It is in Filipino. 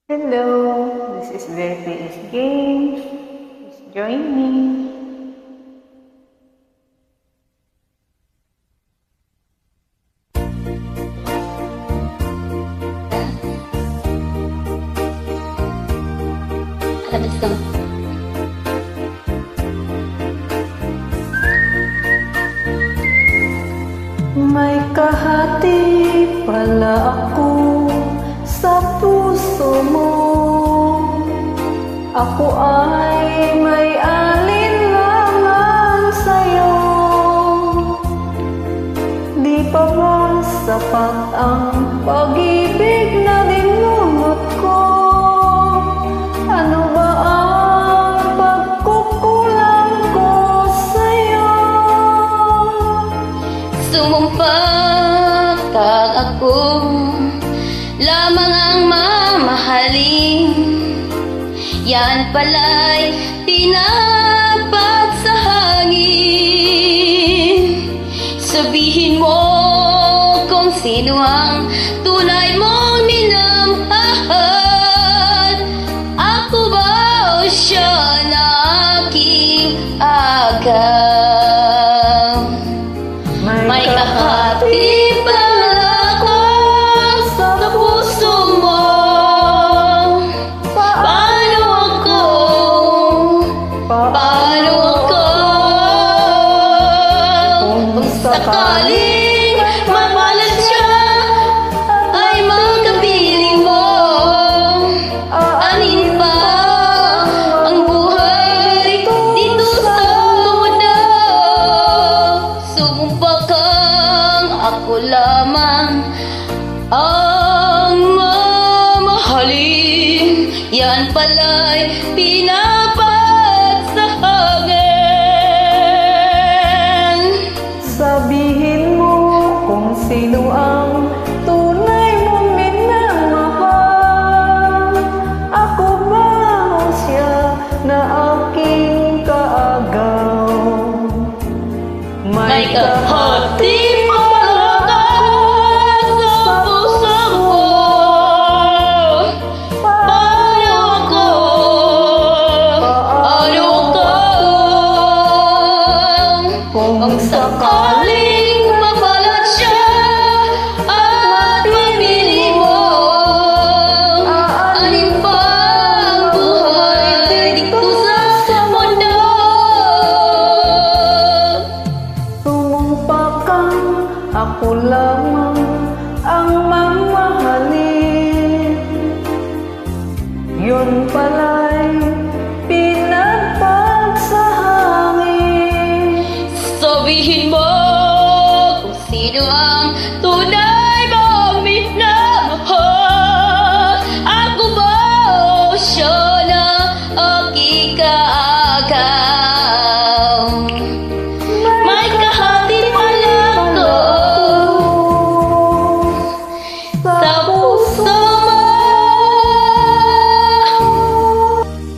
Hello, this is VPS Games. Please join me. Labas ka. May kahati pala ako sa puso mo. Ako ay may alinlangan sa'yo. Di pa ba sapat ang pag-ibig na dinunot ko? Ano ba ang pagkukulang ko sa'yo? Sumumpa kang ako lamang ang mamahalin. Yan pala'y tinapat sa hangin. Sabihin mo kung sino ang tunay mong minamahal. Ako ba o siya na aking agaw? May kahati pala ako sa puso mo. Paano ako? Paano ako? Kung sakaling mapalat siya ay makapiling mo, anin pa ang buhay dito sa mundo? Sumumpa kang ako lamang ang mamahalin. Yan pala'y pinapat sa hangin. Sabihin mo kung sino ang tunay mong minamahal. Ako ba o siya na aking kaagaw? May kahati pala ako sa puso mo. Paano ako? Paano ako? Kung sakaling mapalat siya at mamili mo, alin pa ang buhay dito sa mundo? Sumumpa kang ako lamang ang mamahalin. Yun pala'y pinagpag sa hangin. Sabihin mo kung sino ang tunay